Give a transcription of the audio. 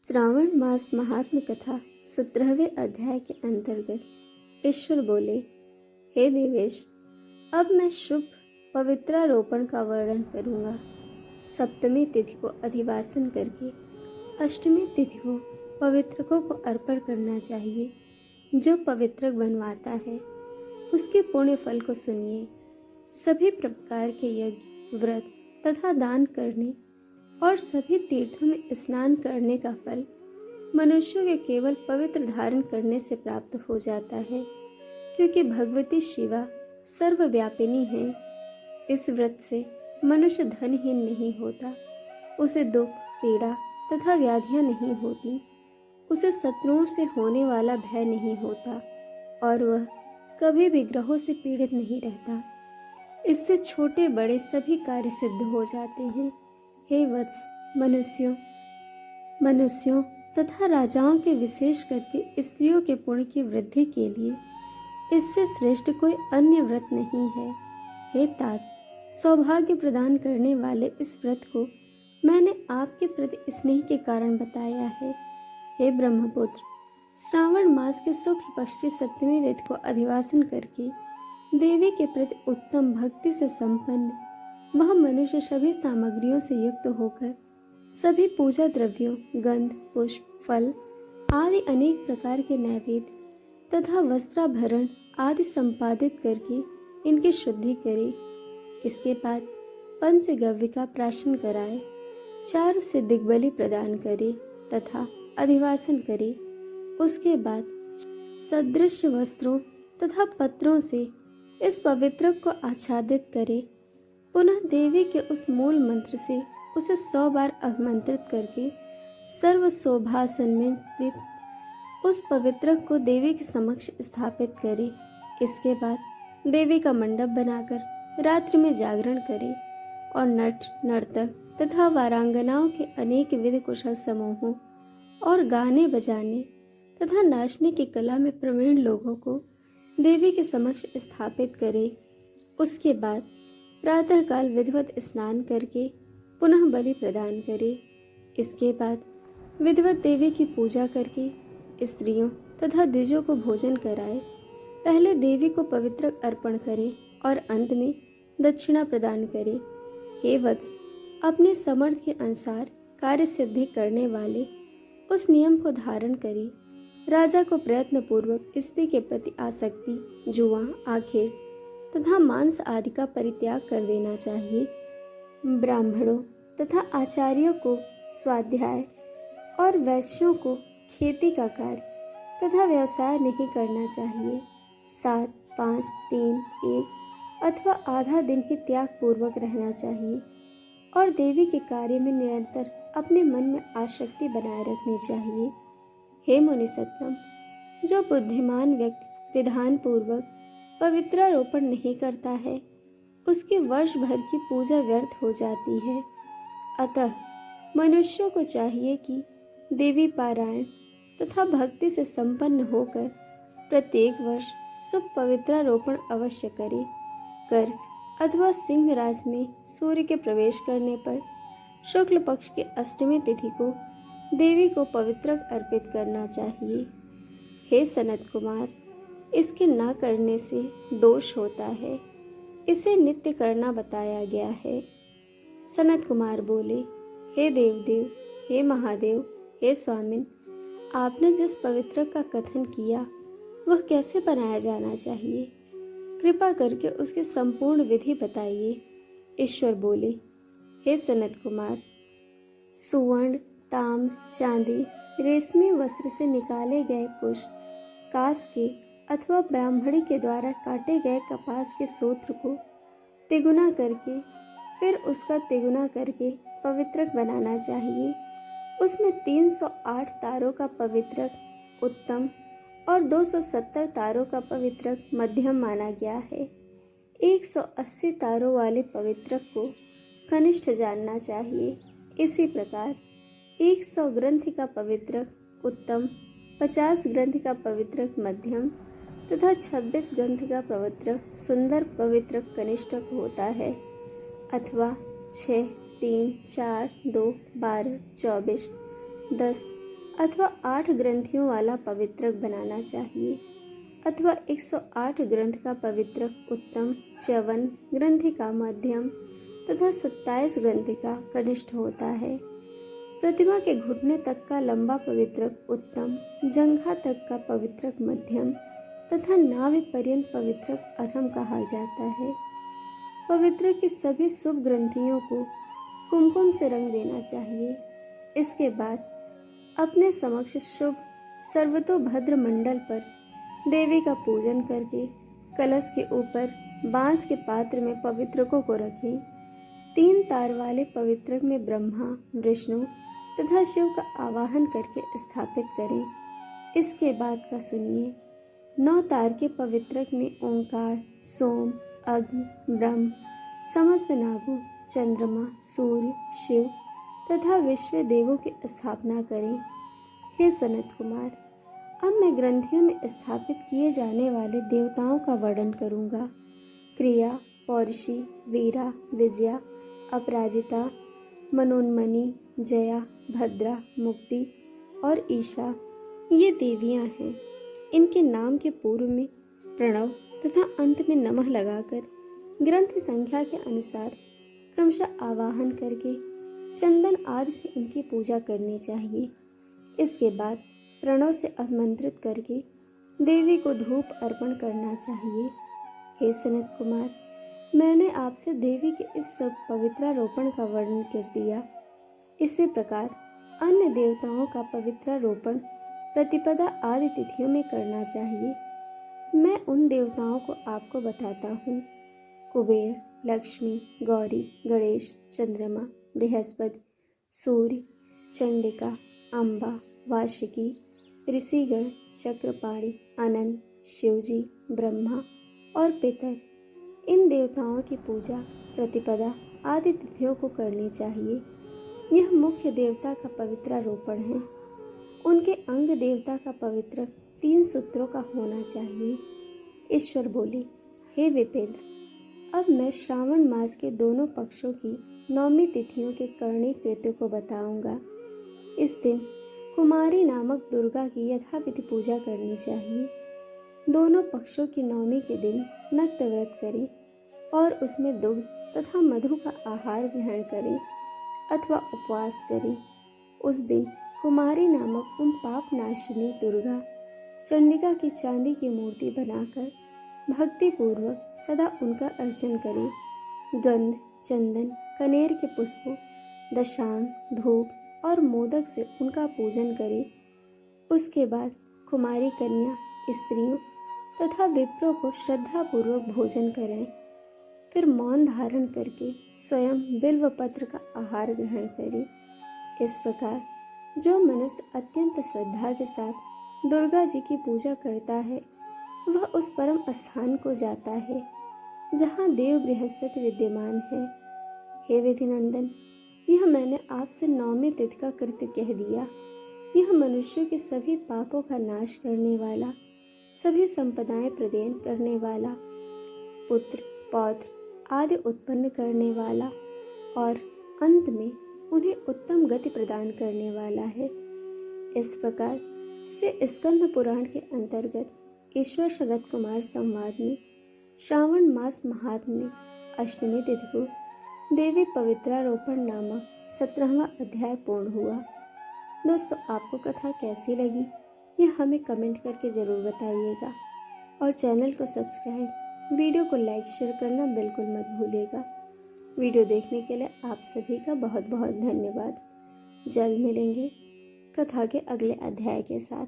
श्रावण मास महात्म कथा 17वें अध्याय के अंतर्गत ईश्वर बोले, हे देवेश, अब मैं शुभ पवित्रारोपण का वर्णन करूंगा। सप्तमी तिथि को अधिवासन करके अष्टमी तिथि को पवित्रकों को अर्पण करना चाहिए। जो पवित्रक बनवाता है उसके पुण्य फल को सुनिए। सभी प्रकार के यज्ञ, व्रत तथा दान करने और सभी तीर्थों में स्नान करने का फल मनुष्यों के केवल पवित्र धारण करने से प्राप्त हो जाता है, क्योंकि भगवती शिवा सर्वव्यापिनी है। इस व्रत से मनुष्य धनहीन नहीं होता, उसे दुख, पीड़ा तथा व्याधियां नहीं होती, उसे शत्रुओं से होने वाला भय नहीं होता और वह कभी भी ग्रहों से पीड़ित नहीं रहता। इससे छोटे बड़े सभी कार्य सिद्ध हो जाते हैं। हे वत्स, मनुष्यों तथा राजाओं के विशेष करके स्त्रियों के पुण्य की वृद्धि के लिए इससे श्रेष्ठ कोई अन्य व्रत नहीं है। हे तात, सौभाग्य प्रदान करने वाले इस व्रत को मैंने आपके प्रति स्नेह के कारण बताया है। हे ब्रह्मपुत्र, श्रावण मास के शुक्ल पक्ष की सप्तमी तिथि को अधिवासन करके देवी के प्रति उत्तम भक्ति से संपन्न वह मनुष्य सभी सामग्रियों से युक्त होकर सभी पूजा द्रव्यों, गंध, पुष्प, फल आदि अनेक प्रकार के नैवेद्य तथा वस्त्राभरण आदि संपादित करके इनकी शुद्धि करे। इसके बाद पंचगव्य का प्राशन कराए, चारों से दिग्बलि प्रदान करे तथा अधिवासन करे। उसके बाद सदृश वस्त्रों तथा पत्रों से इस पवित्र को आच्छादित करे। पुनः देवी के उस मूल मंत्र से उसे 100 बार आमंत्रित करके सर्व शोभासन में उस पवित्र को देवी के समक्ष स्थापित करे। इसके बाद देवी का मंडप बनाकर रात्रि में जागरण करे और नट, नर्तक तथा वारांगनाओं के अनेक विधि कुशल समूहों और गाने बजाने तथा नाचने की कला में प्रवीण लोगों को देवी के समक्ष स्थापित करे। उसके बाद प्रातःकाल विधिवत स्नान करके पुनः बलि प्रदान करे। इसके बाद विधिवत देवी की पूजा करके स्त्रियों तथा द्विजों को भोजन कराए। पहले देवी को पवित्र अर्पण करे और अंत में दक्षिणा प्रदान करे। हे वत्स, अपने समर्थ के अनुसार कार्य सिद्धि करने वाले उस नियम को धारण करे। राजा को प्रयत्न पूर्वक स्त्री के प्रति आसक्ति, जुआ, आखेट तथा मांस आदि का परित्याग कर देना चाहिए। ब्राह्मणों तथा आचार्यों को स्वाध्याय और वैश्यों को खेती का कार्य तथा व्यवसाय नहीं करना चाहिए। 7, 5, 3, 1 अथवा आधा दिन ही त्याग पूर्वक रहना चाहिए और देवी के कार्य में निरंतर अपने मन में आसक्ति बनाए रखनी चाहिए। हे मुनि सत्तम, जो बुद्धिमान व्यक्ति विधान पूर्वक पवित्रारोपण नहीं करता है उसके वर्ष भर की पूजा व्यर्थ हो जाती है। अतः मनुष्यों को चाहिए कि देवी पारायण तथा भक्ति से संपन्न होकर प्रत्येक वर्ष शुभ पवित्रारोपण अवश्य करे। कर्क अथवा सिंह राशि में सूर्य के प्रवेश करने पर शुक्ल पक्ष की अष्टमी तिथि को देवी को पवित्र अर्पित करना चाहिए। हे सनत कुमार, इसके ना करने से दोष होता है, इसे नित्य करना बताया गया है। सनत कुमार बोले, हे देवदेव, हे महादेव, हे स्वामिन, आपने जिस पवित्र का कथन किया वह कैसे बनाया जाना चाहिए? कृपा करके उसकी संपूर्ण विधि बताइए। ईश्वर बोले, हे सनत कुमार, सुवर्ण, ताम्र, चांदी, रेशमी वस्त्र से निकाले गए कुश, कांस के अथवा ब्राह्मणी के द्वारा काटे गए कपास के सूत्र को तिगुना करके फिर उसका तिगुना करके पवित्रक बनाना चाहिए। उसमें 308 तारों का पवित्रक उत्तम और 270 तारों का पवित्रक मध्यम माना गया है। 180 तारों वाले पवित्रक को कनिष्ठ जानना चाहिए। इसी प्रकार 100 ग्रंथि का पवित्रक उत्तम, 50 ग्रंथि का पवित्रक मध्यम तथा 26 ग्रंथि का पवित्रक सुंदर पवित्रक कनिष्ठक होता है। अथवा 6, 3, 4, 2, 12, 24, 10 अथवा 8 ग्रंथियों वाला पवित्रक बनाना चाहिए, अथवा 108 ग्रंथ का पवित्रक उत्तम, 54 ग्रंथि का मध्यम तथा 27 ग्रंथि का कनिष्ठ होता है। प्रतिमा के घुटने तक का लंबा पवित्रक उत्तम, जंघा तक का पवित्रक मध्यम तथा नाभि पर्यंत पवित्रक अधम कहा जाता है। पवित्रक की सभी शुभ ग्रंथियों को कुमकुम से रंग देना चाहिए। इसके बाद अपने समक्ष शुभ सर्वतोभद्र मंडल पर देवी का पूजन करके कलश के ऊपर बांस के पात्र में पवित्रकों को रखें। 3 तार वाले पवित्रक में ब्रह्मा, विष्णु तथा शिव का आवाहन करके स्थापित करें। इसके बाद का सुनिए। 9 तार के पवित्रक में ओंकार, सोम, अग्नि, ब्रह्म, समस्त नागों, चंद्रमा, सूर्य, शिव तथा विश्व देवों की स्थापना करें। हे सनत कुमार, अब मैं ग्रंथियों में स्थापित किए जाने वाले देवताओं का वर्णन करूंगा। क्रिया, पौरुषी, वीरा, विजया, अपराजिता, मनोन्मनी, जया, भद्रा, मुक्ति और ईशा ये देवियां हैं। इनके नाम के पूर्व में प्रणव तथा अंत में नमः लगाकर ग्रंथ संख्या के अनुसार क्रमशः आवाहन करके चंदन आदि से इनकी पूजा करनी चाहिए। इसके बाद प्रणव से आमंत्रित करके देवी को धूप अर्पण करना चाहिए। हे सनत कुमार, मैंने आपसे देवी के इस सब पवित्रारोपण का वर्णन कर दिया। इसी प्रकार अन्य देवताओं का पवित्रारोपण प्रतिपदा आदि तिथियों में करना चाहिए। मैं उन देवताओं को आपको बताता हूँ। कुबेर, लक्ष्मी, गौरी, गणेश, चंद्रमा, बृहस्पति, सूर्य, चंडिका, अम्बा, वार्षिकी, ऋषिगण, चक्रपाणि, अनंत, शिवजी, ब्रह्मा और पितर। इन देवताओं की पूजा प्रतिपदा आदि तिथियों को करनी चाहिए। यह मुख्य देवता का पवित्रारोपण है। उनके अंग देवता का पवित्र 3 सूत्रों का होना चाहिए। ईश्वर बोले, हे विपेंद्र, अब मैं श्रावण मास के दोनों पक्षों की 9वीं तिथियों के करणी कृत्य को बताऊंगा। इस दिन कुमारी नामक दुर्गा की यथाविधि पूजा करनी चाहिए। दोनों पक्षों की 9वीं के दिन नक्त व्रत करें और उसमें दुग्ध तथा मधु का आहार ग्रहण करें अथवा उपवास करें। उस दिन कुमारी नामक उन पाप नाशिनी दुर्गा चंडिका की चांदी की मूर्ति बनाकर भक्ति पूर्वक सदा उनका अर्चन करें। गंध, चंदन, कनेर के पुष्पों, दशांग, धूप और मोदक से उनका पूजन करें। उसके बाद कुमारी कन्या, स्त्रियों तथा विप्रों को श्रद्धा पूर्वक भोजन करें। फिर मौन धारण करके स्वयं बिल्व पत्र का आहार ग्रहण करें। इस प्रकार जो मनुष्य अत्यंत श्रद्धा के साथ दुर्गा जी की पूजा करता है वह उस परम स्थान को जाता है जहाँ देव बृहस्पति विद्यमान है। हे विधिनंदन, यह मैंने आपसे 9वीं तिथि का कृत्य कह दिया। यह मनुष्यों के सभी पापों का नाश करने वाला, सभी संपदाएं प्रदान करने वाला, पुत्र, पौत्र आदि उत्पन्न करने वाला और अंत में उन्हें उत्तम गति प्रदान करने वाला है। इस प्रकार श्री स्कंद पुराण के अंतर्गत ईश्वर शरद कुमार संवाद में श्रावण मास महात्म्य में अष्टमी तिथि को देवी पवित्रारोपण नामक 17वां अध्याय पूर्ण हुआ। दोस्तों, आपको कथा कैसी लगी यह हमें कमेंट करके ज़रूर बताइएगा और चैनल को सब्सक्राइब, वीडियो को लाइक शेयर करना बिल्कुल मत भूलिएगा। वीडियो देखने के लिए आप सभी का बहुत बहुत धन्यवाद। जल्द मिलेंगे कथा के अगले अध्याय के साथ।